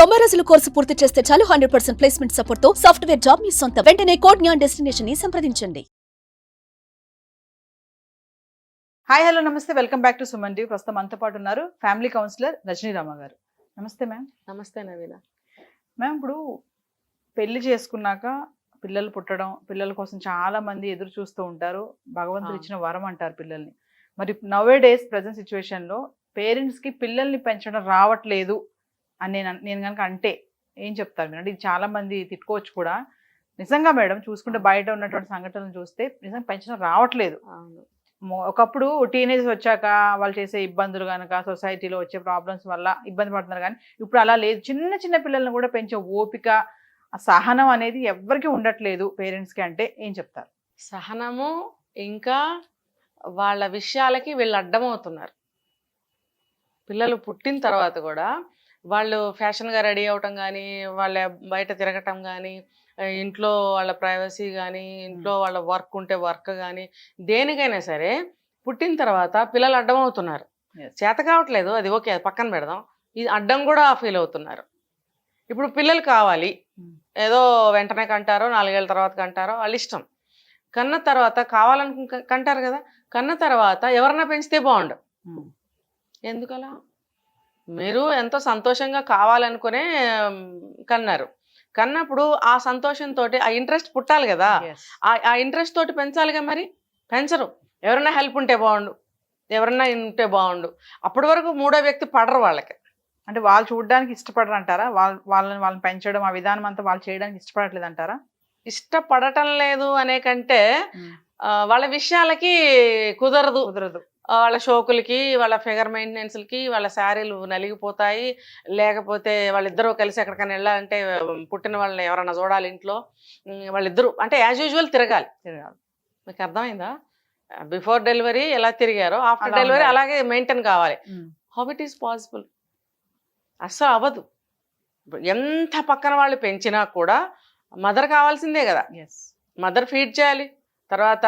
90 రోజుల కోర్సు పూర్తి చేస్తే చాలు 100% ప్లేస్మెంట్ సపోర్ట్ తో సాఫ్ట్వేర్ జాబ్ మీ సొంతం. వెంటనే కోడ్ జ్ఞాన్ డెస్టినేషన్ ని సంప్రదించండి. హాయ్ హలో నమస్తే, welcome back to Suman TV. ప్రస్తుతం మనతో పాటు ఉన్నారు ఫ్యామిలీ కౌన్సిలర్ రజనీ రామ గారు. నమస్తే మ్యామ్. నమస్తే నవీన. మ్యామ్, ఇప్పుడు పెళ్లి చేసుకున్నాక పిల్లలు పుట్టడం, పిల్లల కోసం చాలా మంది ఎదురు చూస్తూ ఉంటారు. భగవంతుడు ఇచ్చిన వరం అంటారు పిల్లల్ని. మరి నవే డేస్ ప్రజెంట్ సిచ్యువేషన్లో పేరెంట్స్కి పిల్లల్ని పెంచడం రావట్లేదు అని నేను కనుక అంటే ఏం చెప్తారు మీరు? అంటే ఇది చాలా మంది తిట్టుకోవచ్చు కూడా. నిజంగా మేడం చూసుకుంటే బయట ఉన్నటువంటి సంఘటనలు చూస్తే నిజంగా పెంచడం రావట్లేదు. ఒకప్పుడు టీనేజ్ వచ్చాక వాళ్ళు చేసే ఇబ్బందులు కనుక సొసైటీలో వచ్చే ప్రాబ్లమ్స్ వల్ల ఇబ్బంది పడుతున్నారు, కానీ ఇప్పుడు అలా లేదు. చిన్న చిన్న పిల్లల్ని కూడా పెంచే ఓపిక, సహనం అనేది ఎవరికి ఉండట్లేదు పేరెంట్స్కి. అంటే ఏం చెప్తారు? సహనము, ఇంకా వాళ్ళ విషయాలకి వీళ్ళు అడ్డమవుతున్నారు. పిల్లలు పుట్టిన తర్వాత కూడా వాళ్ళు ఫ్యాషన్గా రెడీ అవటం కానీ, వాళ్ళ బయట తిరగటం కానీ, ఇంట్లో వాళ్ళ ప్రైవసీ కానీ, ఇంట్లో వాళ్ళ వర్క్ ఉంటే వర్క్ కానీ, దేనికైనా సరే పుట్టిన తర్వాత పిల్లలు అడ్డమవుతున్నారు. చేత కావట్లేదు, అది ఓకే, అది పక్కన పెడదాం. ఇది అడ్డం కూడా ఫీల్ అవుతున్నారు. ఇప్పుడు పిల్లలు కావాలి, ఏదో వెంటనే కంటారో 4 ఏళ్ళ తర్వాత కంటారో వాళ్ళ ఇష్టం. కన్న తర్వాత కావాలని కంటారు కదా, కన్న తర్వాత ఎవరన్నా పెంచితే బాగుండు. ఎందుకలా? మీరు ఎంతో సంతోషంగా కావాలనుకునే కన్నారు. కన్నప్పుడు ఆ సంతోషంతో ఆ ఇంట్రెస్ట్ పుట్టాలి కదా, ఆ ఇంట్రెస్ట్ తోటి పెంచాలిగా. మరి పెంచరు. ఎవరన్నా హెల్ప్ ఉంటే బాగుండు, ఎవరన్నా ఉంటే బాగుండు. అప్పటి వరకు మూడో వ్యక్తి పడరు వాళ్ళకి. అంటే వాళ్ళు చూడడానికి ఇష్టపడరు అంటారా? వాళ్ళని పెంచడం, ఆ విధానం అంతా వాళ్ళు చేయడానికి ఇష్టపడట్లేదు అంటారా? ఇష్టపడటం లేదు అనే కంటే వాళ్ళ విషయాలకి కుదరదు. వాళ్ళ షోకులకి, వాళ్ళ ఫిగర్ మెయింటెనెన్స్లకి వాళ్ళ శారీలు నలిగిపోతాయి. లేకపోతే వాళ్ళిద్దరూ కలిసి ఎక్కడికైనా వెళ్ళాలంటే పుట్టిన వాళ్ళని ఎవరన్నా చూడాలి ఇంట్లో. వాళ్ళిద్దరూ అంటే యాజ్ యూజువల్ తిరగాలి. మీకు అర్థమైందా? బిఫోర్ డెలివరీ ఎలా తిరిగారో ఆఫ్టర్ డెలివరీ అలాగే మెయింటైన్ కావాలి. How it is possible? అస్సలు అవ్వదు. ఎంత పక్కన వాళ్ళు పెంచినా కూడా మదర్ కావాల్సిందే కదా. మదర్ ఫీడ్ చేయాలి, తర్వాత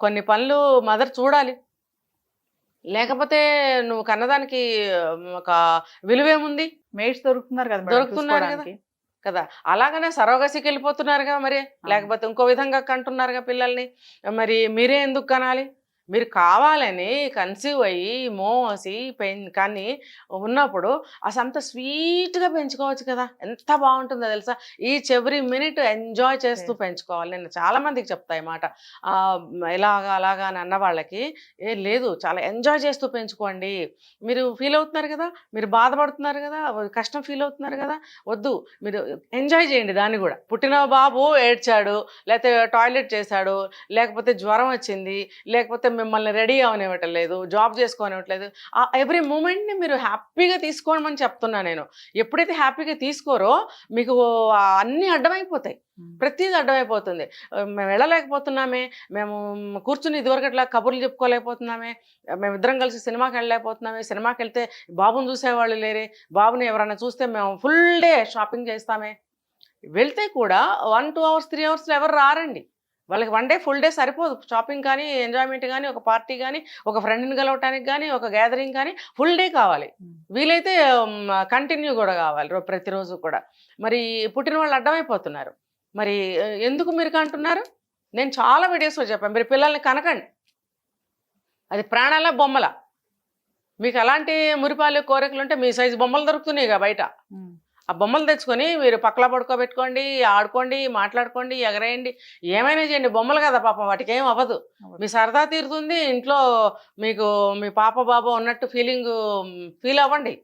కొన్ని పనులు మదర్ చూడాలి. లేకపోతే నువ్వు కన్నదానికి ఒక విలువేముంది? మేట్స్ దొరుకుతున్నారు కదా, దొరుకుతున్నారు కదా. అలాగనే సరోగసికి వెళ్ళిపోతున్నారుగా మరి. లేకపోతే ఇంకో విధంగా కంటున్నారుగా పిల్లల్ని. మరి మీరే ఎందుకు కనాలి? మీరు కావాలని కన్సీవ్ అయ్యి మోసి కానీ ఉన్నప్పుడు అసలు అంత స్వీట్గా పెంచుకోవచ్చు కదా. ఎంత బాగుంటుందో తెలుసా? ఈచ్ ఎవ్రీ మినిట్ ఎంజాయ్ చేస్తూ పెంచుకోవాలి. నేను చాలామందికి చెప్తాయి మాట, ఇలాగా అలాగా అని అన్న వాళ్ళకి, ఏ లేదు, చాలా ఎంజాయ్ చేస్తూ పెంచుకోండి. మీరు ఫీల్ అవుతున్నారు కదా, మీరు బాధపడుతున్నారు కదా, కష్టం ఫీల్ అవుతున్నారు కదా, వద్దు, మీరు ఎంజాయ్ చేయండి దాన్ని కూడా. పుట్టిన బాబు ఏడ్చాడు, లేకపోతే టాయిలెట్ చేశాడు, లేకపోతే జ్వరం వచ్చింది, లేకపోతే మిమ్మల్ని రెడీ అవనివ్వటం లేదు, జాబ్ చేసుకోనివ్వట్లేదు, ఆ ఎవ్రీ మూమెంట్ని మీరు హ్యాపీగా తీసుకోమని చెప్తున్నా నేను. ఎప్పుడైతే హ్యాపీగా తీసుకోరో మీకు అన్నీ అడ్డమైపోతాయి, ప్రతిదీ అడ్డమైపోతుంది. మేము వెళ్ళలేకపోతున్నామే, మేము కూర్చుని ఇదివరకట్లా కబుర్లు చెప్పుకోలేకపోతున్నామే, మేమిద్దరం కలిసి సినిమాకి వెళ్ళలేకపోతున్నామే, సినిమాకి వెళ్తే బాబుని చూసేవాళ్ళు లేరే, బాబుని ఎవరైనా చూస్తే మేము ఫుల్ డే షాపింగ్ చేస్తామే. వెళ్తే కూడా 1-2 hours 3 hours ఎవరు రారండి. వాళ్ళకి 1 day ఫుల్ డే సరిపోదు. షాపింగ్ కానీ, ఎంజాయ్మెంట్ కానీ, ఒక పార్టీ కానీ, ఒక ఫ్రెండ్ని కలవటానికి కానీ, ఒక గ్యాదరింగ్ కానీ ఫుల్ డే కావాలి. వీలైతే కంటిన్యూ కూడా కావాలి ప్రతిరోజు కూడా. మరి పుట్టిన వాళ్ళు అడ్డమైపోతున్నారు. మరి ఎందుకు మీరు కంటున్నారు? నేను చాలా వీడియోస్లో చెప్పాను, మీరు పిల్లల్ని కనకండి. అది ప్రాణాల బొమ్మల. మీకు అలాంటి మురిపాలు కోరికలు ఉంటే మీ సైజు బొమ్మలు దొరుకుతున్నాయిగా బయట. ఆ బొమ్మలు తెచ్చుకొని మీరు పక్కలా పడుకోబెట్టుకోండి, ఆడుకోండి, మాట్లాడుకోండి, ఎగరేయండి, ఏమైనా చేయండి. బొమ్మలు కదా పాపం, వాటికి ఏం అవ్వదు. మీ సరదా తీరుతుంది. ఇంట్లో మీకు మీ పాప బాబు ఉన్నట్టు ఫీల్ అవ్వండి,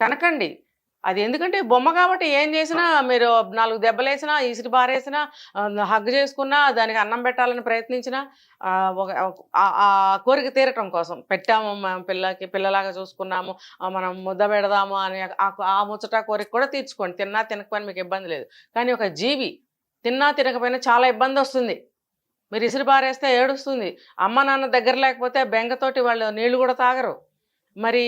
కనకండి. అది ఎందుకంటే బొమ్మ కాబట్టి ఏం చేసినా, మీరు 4 దెబ్బలు వేసినా, ఈసిరి బారేసినా, హగ్ చేసుకున్నా, దానికి అన్నం పెట్టాలని ప్రయత్నించినా ఆ కోరిక తీరటం కోసం పెట్టాము. పిల్లలాగా చూసుకున్నాము, మనం ముద్ద పెడదాము అని ఆ ముచ్చట కోరిక కూడా తీర్చుకోండి. తిన్నా తినకపోయినా మీకు ఇబ్బంది లేదు. కానీ ఒక జీవి తిన్నా తినకపోయినా చాలా ఇబ్బంది వస్తుంది. మీరు ఇసిరి బారేస్తే ఏడుస్తుంది. అమ్మ నాన్న దగ్గర లేకపోతే బెంగతోటి వాళ్ళు నీళ్లు కూడా తాగరు. మరి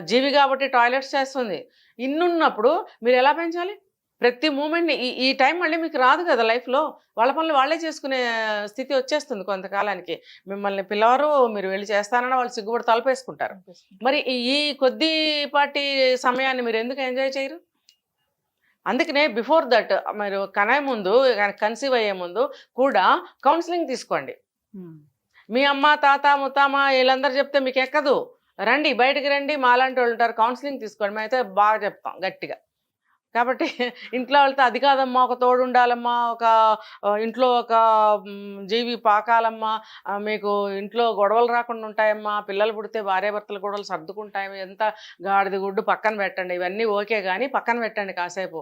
జీవి కాబట్టి టాయిలెట్స్ చేస్తుంది. ఇన్నున్నప్పుడు మీరు ఎలా పెంచాలి? ప్రతి మూమెంట్ని ఈ టైం మళ్ళీ మీకు రాదు కదా లైఫ్లో. వాళ్ళ పనులు వాళ్ళే చేసుకునే స్థితి వచ్చేస్తుంది కొంతకాలానికి. మిమ్మల్ని పిల్లవారు, మీరు వెళ్ళి చేస్తానన్నా వాళ్ళు సిగ్గుపడి తలపేసుకుంటారు. మరి ఈ కొద్దిపాటి సమయాన్ని మీరు ఎందుకు ఎంజాయ్ చేయరు? అందుకనే బిఫోర్ దట్ మీరు కనే ముందు కన్సీవ్ అయ్యే ముందు కూడా కౌన్సిలింగ్ తీసుకోండి. మీ అమ్మ తాత ముత్తామ వీళ్ళందరూ చెప్తే మీకు ఎక్కదు, రండి బయటికి రండి, మాలాంటి వాళ్ళు ఉంటారు, కౌన్సిలింగ్ తీసుకోండి. మేమైతే బాగా చెప్తాం గట్టిగా. కాబట్టి ఇంట్లో వాళ్ళతో అది కాదమ్మా, ఒక తోడు ఉండాలమ్మా, ఒక ఇంట్లో ఒక జీవి పాకాలమ్మా, మీకు ఇంట్లో గొడవలు రాకుండా ఉంటాయమ్మా, పిల్లలు పుడితే భార్యాభర్తల గొడవలు సర్దుకుంటాయి, ఎంత గాడిద గుడ్డు పక్కన పెట్టండి, ఇవన్నీ ఓకే కానీ పక్కన పెట్టండి కాసేపు.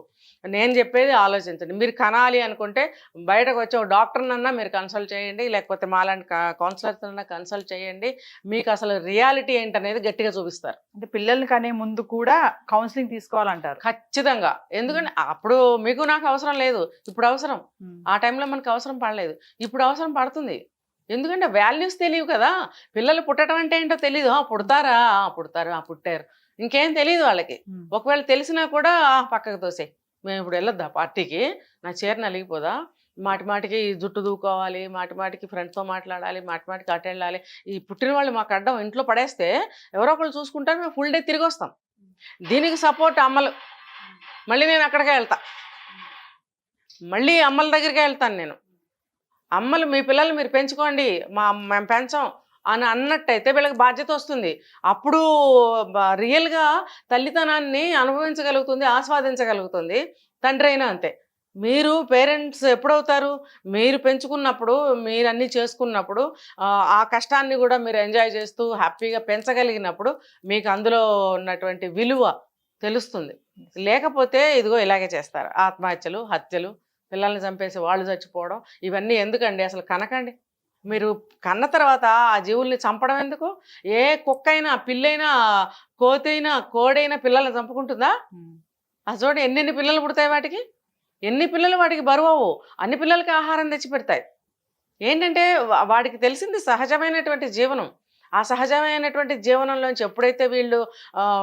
నేను చెప్పేది ఆలోచించండి. మీరు కనాలి అనుకుంటే బయటకు వచ్చి ఒక డాక్టర్నన్నా మీరు కన్సల్ట్ చేయండి, లేకపోతే మాలాంటి కౌన్సిలర్తోనన్నా కన్సల్ట్ చేయండి. మీకు అసలు రియాలిటీ ఏంటనేది గట్టిగా చూపిస్తారు. అంటే పిల్లల్ని కనే ముందు కూడా కౌన్సిలింగ్ తీసుకోవాలంటారు. ఖచ్చితంగా. ఎందుకంటే అప్పుడు మీకు నాకు అవసరం లేదు, ఇప్పుడు అవసరం. ఆ టైంలో మనకు అవసరం పడలేదు, ఇప్పుడు అవసరం పడుతుంది. ఎందుకంటే వాల్యూస్ తెలియవు కదా. పిల్లలు పుట్టడం అంటే ఏంటో తెలీదు. పుడతారా, పుడతారు, పుట్టారు, ఇంకేం తెలియదు వాళ్ళకి. ఒకవేళ తెలిసినా కూడా పక్కకు తోసేయి, మేము ఇప్పుడు వెళ్ళొద్దా పార్టీకి, నా చీర నలిగిపోదా, మాటి మాటికి జుట్టు దూకోవాలి, మాటి మాటికి ఫ్రెండ్స్తో మాట్లాడాలి, మాటి మాటికి అటు వెళ్ళాలి, ఈ పుట్టిన వాళ్ళు మాకు అడ్డం ఇంట్లో పడేస్తే ఎవరో ఒకళ్ళు చూసుకుంటారు, మేము ఫుల్ డే తిరిగి వస్తాం. దీనికి సపోర్ట్ అమ్మలు. మళ్ళీ నేను అక్కడికే వెళ్తా, మళ్ళీ అమ్మల దగ్గరికే వెళ్తాను నేను. అమ్మలు మీ పిల్లలు మీరు పెంచుకోండి, మేము పెంచాం అని అన్నట్టయితే వీళ్ళకి బాధ్యత వస్తుంది. అప్పుడు రియల్గా తల్లితనాన్ని అనుభవించగలుగుతుంది, ఆస్వాదించగలుగుతుంది. తండ్రి అయినా అంతే. మీరు పేరెంట్స్ ఎప్పుడవుతారు? మీరు పెంచుకున్నప్పుడు, మీరు అన్నీ చేసుకున్నప్పుడు, ఆ కష్టాన్ని కూడా మీరు ఎంజాయ్ చేస్తూ హ్యాపీగా పెంచగలిగినప్పుడు మీకు అందులో ఉన్నటువంటి విలువ తెలుస్తుంది. లేకపోతే ఇదిగో ఇలాగే చేస్తారు, ఆత్మహత్యలు, హత్యలు, పిల్లల్ని చంపేసి వాళ్ళు చచ్చిపోవడం. ఇవన్నీ ఎందుకండి? అసలు కనకండి. మీరు కన్న తర్వాత ఆ జీవుల్ని చంపడం ఎందుకు? ఏ కుక్కైనా, పిల్లైనా, కోతైనా, కోడైనా పిల్లల్ని చంపుకుంటుందా? అది చూడండి, ఎన్నెన్ని పిల్లలు పుడతాయి వాటికి, ఎన్ని పిల్లలు వాటికి బరువవు, అన్ని పిల్లలకి ఆహారం తెచ్చి పెడతాయి. ఏంటంటే వాడికి తెలిసింది సహజమైనటువంటి జీవనం. ఆ సహజమైనటువంటి జీవనంలోంచి ఎప్పుడైతే వీళ్ళు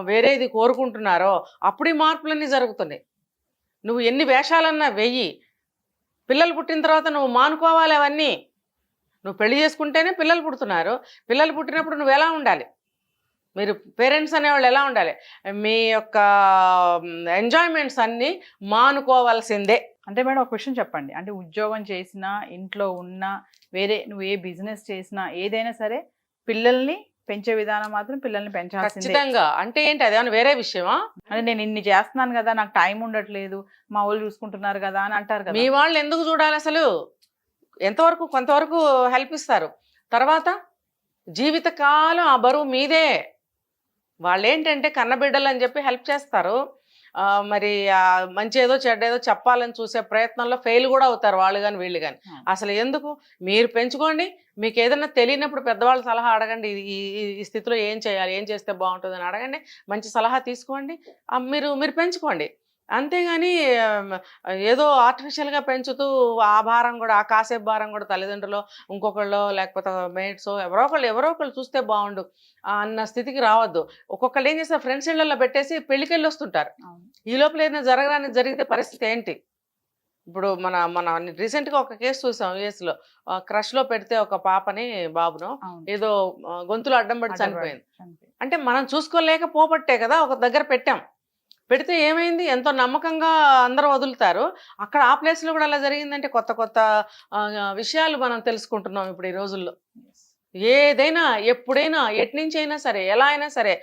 వేరేది కోరుకుంటున్నారో అప్పుడు ఈ మార్పులన్నీ జరుగుతున్నాయి. నువ్వు ఎన్ని వేషాలన్నా వెయ్యి, పిల్లలు పుట్టిన తర్వాత నువ్వు మానుకోవాలి అవన్నీ. నువ్వు పెళ్లి చేసుకుంటేనే పిల్లలు పుడుతున్నారు. పిల్లలు పుట్టినప్పుడు నువ్వు ఎలా ఉండాలి? మీరు పేరెంట్స్ అనేవాళ్ళు ఎలా ఉండాలి? మీ యొక్క ఎంజాయ్మెంట్స్ అన్నీ మానుకోవాల్సిందే. అంటే మేడం ఒక క్వశ్చన్ చెప్పండి. అంటే ఉద్యోగం చేసినా, ఇంట్లో ఉన్నా, వేరే నువ్వు ఏ బిజినెస్ చేసినా, ఏదైనా సరే పిల్లల్ని పెంచే విధానం మాత్రం పిల్లల్ని పెంచాల్సిందే. ఖచ్చితంగా. అంటే ఏంటి, అదేమన్నా వేరే విషయమా? అంటే నేను ఇన్ని చేస్తున్నాను కదా, నాకు టైం ఉండట్లేదు, మా వాళ్ళు చూసుకుంటున్నారు కదా అని అంటారు కదా. మీ వాళ్ళు ఎందుకు చూడాలి అసలు? ఎంతవరకు కొంతవరకు హెల్ప్ ఇస్తారు, తర్వాత జీవితకాలం ఆ బరువు మీదే. వాళ్ళు ఏంటంటే కన్నబిడ్డలు అని చెప్పి హెల్ప్ చేస్తారు, మరి మంచి ఏదో చెడ్డేదో చెప్పాలని చూసే ప్రయత్నంలో ఫెయిల్ కూడా అవుతారు వాళ్ళు కానీ వీళ్ళు కానీ. అసలు ఎందుకు? మీరు పెంచుకోండి. మీకు ఏదైనా తెలియనప్పుడు పెద్దవాళ్ళ సలహా అడగండి. ఈ స్థితిలో ఏం చేయాలి, ఏం చేస్తే బాగుంటుంది అని అడగండి, మంచి సలహా తీసుకోండి, మీరు పెంచుకోండి. అంతేగాని ఏదో ఆర్టిఫిషియల్గా పెంచుతూ ఆ భారం కూడా, ఆ కాసేపు భారం కూడా తల్లిదండ్రులు, ఇంకొకళ్ళు, లేకపోతే మేట్స్, ఎవరో ఒకళ్ళు చూస్తే బాగుండు అన్న స్థితికి రావద్దు. ఒక్కొక్కళ్ళు ఏం చేస్తారు, ఫ్రెండ్స్ ఇళ్లలో పెట్టేసి పెళ్ళికెళ్ళి వస్తుంటారు. ఈ లోపల ఏదైనా జరిగితే పరిస్థితి ఏంటి? ఇప్పుడు మన రీసెంట్గా ఒక కేసు చూసాం యుఎస్లో. క్రష్లో పెడితే ఒక పాపని, బాబును ఏదో గొంతులో అడ్డం పడి చనిపోయింది. అంటే మనం చూసుకోలేకపోబట్టే కదా ఒక దగ్గర పెట్టాం. పెడితే ఏమైంది? ఎంతో నమ్మకంగా అందరూ వదులుతారు. అక్కడ ఆ ప్లేస్లో కూడా అలా జరిగిందంటే కొత్త కొత్త విషయాలు మనం తెలుసుకుంటున్నాం ఇప్పుడు ఈ రోజుల్లో. ఏదైనా, ఎప్పుడైనా, ఎట్నుంచి అయినా సరే, ఎలా అయినా సరే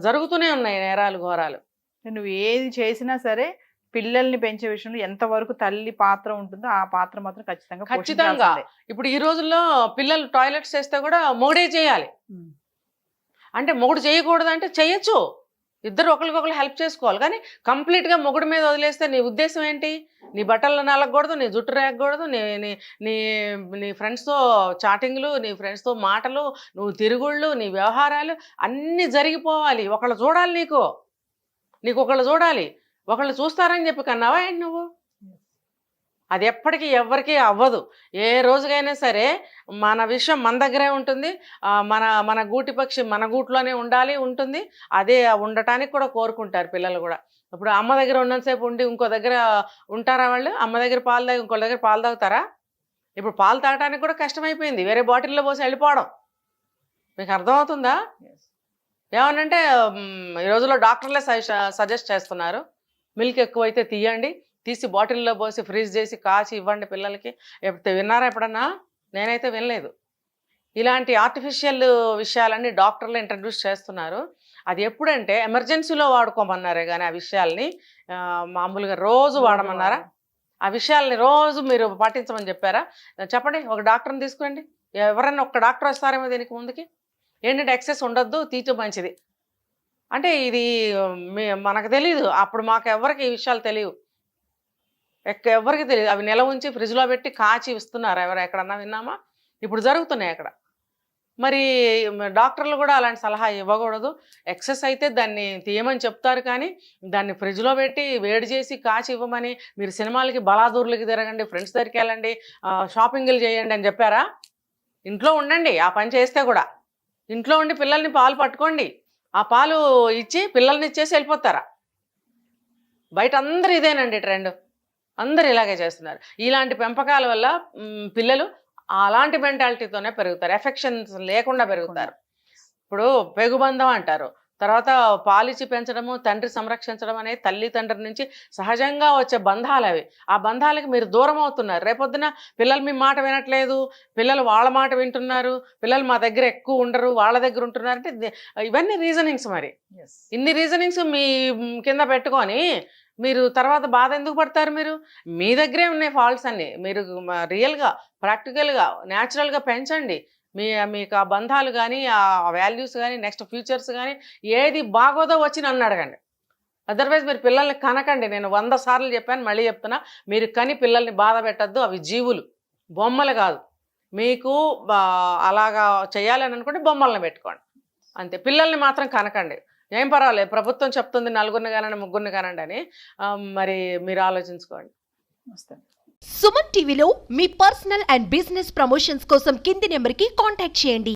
జరుగుతూనే ఉన్నాయి నేరాలు, ఘోరాలు. నువ్వు ఏది చేసినా సరే పిల్లల్ని పెంచే విషయంలో ఎంతవరకు తల్లి పాత్ర ఉంటుందో ఆ పాత్ర మాత్రం ఖచ్చితంగా. ఇప్పుడు ఈ రోజుల్లో పిల్లలు టాయిలెట్స్ చేస్తే కూడా మొగుడే చేయాలి. అంటే మొగుడు చేయకూడదు అంటే చేయొచ్చు, ఇద్దరు ఒకరికొకరు హెల్ప్ చేసుకోవాలి. కానీ కంప్లీట్గా మొగుడు మీద వదిలేస్తే నీ ఉద్దేశం ఏంటి? నీ బట్టలు నలగకూడదు, నీ జుట్టు రేగకూడదు, నీ ఫ్రెండ్స్తో చాటింగ్లు, నీ ఫ్రెండ్స్తో మాటలు, నువ్వు తిరుగుళ్ళు, నీ వ్యవహారాలు అన్నీ జరిగిపోవాలి. ఒకళ్ళు చూడాలి, నీకు ఒకళ్ళు చూడాలి. ఒకళ్ళు చూస్తారని చెప్పి కన్నావా ఏంటి నువ్వు? అది ఎప్పటికీ ఎవరికి అవ్వదు. ఏ రోజుకైనా సరే మన విషయం మన దగ్గరే ఉంటుంది. మన గూటి పక్షి మన గూట్లోనే ఉంటుంది. అదే ఉండటానికి కూడా కోరుకుంటారు పిల్లలు కూడా. ఇప్పుడు అమ్మ దగ్గర ఉన్నంతసేపు ఉండి ఇంకో దగ్గర ఉంటారా వాళ్ళు? అమ్మ దగ్గర పాలు తాగి ఇంకో దగ్గర పాలు తాగుతారా? ఇప్పుడు పాలు తాగడానికి కూడా కష్టమైపోయింది, వేరే బాటిల్లో పోసి వెళ్ళిపోవడం. మీకు అర్థమవుతుందా? ఏమనంటే ఈ రోజుల్లో డాక్టర్లే సజెస్ట్ చేస్తున్నారు, మిల్క్ ఎక్కువైతే తీయండి, తీసి బాటిల్లో పోసి ఫ్రీజ్ చేసి కాచి ఇవ్వండి పిల్లలకి. విన్నారా ఎప్పుడన్నా? నేనైతే వినలేదు. ఇలాంటి ఆర్టిఫిషియల్ విషయాలన్నీ డాక్టర్లు ఇంట్రడ్యూస్ చేస్తున్నారు. అది ఎప్పుడంటే ఎమర్జెన్సీలో వాడుకోమన్నారే కానీ ఆ విషయాల్ని మామూలుగా రోజు వాడమన్నారా? ఆ విషయాల్ని రోజు మీరు పాటించమని చెప్పారా? చెప్పండి, ఒక డాక్టర్ని తీసుకురండి. ఎవరన్నా ఒక డాక్టర్ వస్తారేమో దీనికి ముందుకి. ఏంటంటే ఎక్సెస్ ఉండొద్దు, తీయటం మంచిది అంటే ఇది మనకు తెలీదు. అప్పుడు మాకు ఎవరికి ఈ విషయాలు తెలియవు, ఎవరికి తెలియదు. అవి నిల ఉంచి ఫ్రిడ్జ్లో పెట్టి కాచి ఇస్తున్నారు. ఎక్కడన్నా విన్నామా? ఇప్పుడు జరుగుతున్నాయి అక్కడ. మరి డాక్టర్లు కూడా అలాంటి సలహా ఇవ్వకూడదు. ఎక్సెస్ అయితే దాన్ని తీయమని చెప్తారు, కానీ దాన్ని ఫ్రిడ్జ్లో పెట్టి వేడి చేసి కాచి ఇవ్వమని, మీరు సినిమాలకి బలాదూర్లకి తిరగండి, ఫ్రెండ్స్ దగ్గరికి వెళ్ళండి, షాపింగ్లు చేయండి అని చెప్పారా? ఇంట్లో ఉండండి, ఆ పని చేస్తే కూడా ఇంట్లో ఉండి పిల్లల్ని పాలు పట్టుకోండి, ఆ పాలు ఇచ్చి పిల్లల్ని ఇచ్చేసి వెళ్ళిపోతారా? బయట అందరూ ఇదేనండి ట్రెండ్, అందరు ఇలాగే చేస్తున్నారు. ఇలాంటి పెంపకాల వల్ల పిల్లలు అలాంటి మెంటాలిటీతోనే పెరుగుతారు, ఎఫెక్షన్స్ లేకుండా పెరుగుతారు. ఇప్పుడు పెగుబంధం అంటారు, తర్వాత పాలిచ్చి పెంచడము, తండ్రి సంరక్షించడం అనేది తల్లి తండ్రి నుంచి సహజంగా వచ్చే బంధాలు అవి. ఆ బంధాలకి మీరు దూరం అవుతున్నారు. రేపొద్దున పిల్లలు మీ మాట వినట్లేదు, పిల్లలు వాళ్ళ మాట వింటున్నారు, పిల్లలు మా దగ్గర ఎక్కువ ఉండరు, వాళ్ళ దగ్గర ఉంటున్నారు అంటే ఇవన్నీ రీజనింగ్స్. మరి ఇన్ని రీజనింగ్స్ మీ కింద పెట్టుకొని మీరు తర్వాత బాధ ఎందుకు పడతారు? మీరు మీ దగ్గరే ఉన్నాయి ఫాల్ట్స్ అన్ని. మీరు రియల్గా, ప్రాక్టికల్గా, న్యాచురల్గా పెంచండి. మీకు ఆ బంధాలు కానీ, ఆ వాల్యూస్ కానీ, నెక్స్ట్ ఫ్యూచర్స్ కానీ ఏది బాగోదో వచ్చి నన్ను అడగండి. అదర్వైజ్ మీరు పిల్లల్ని కనకండి. నేను 100 సార్లు చెప్పాను, మళ్ళీ చెప్తున్నా, మీరు కని పిల్లల్ని బాధ పెట్టద్దు. అవి జీవులు, బొమ్మలు కాదు. మీకు అలాగా చేయాలని అనుకుంటే బొమ్మలను పెట్టుకోండి అంతే. పిల్లల్ని మాత్రం కనకండి. ఏం పర్వాలేదు, ప్రభుత్వం చెప్తుంది 4 కానండి 3 కానండి అని, మరి మీరు ఆలోచించుకోండి. సుమన్ టీవీలో మీ పర్సనల్ అండ్ బిజినెస్ ప్రమోషన్స్ కోసం కింది నెంబర్కి కాంటాక్ట్ చేయండి.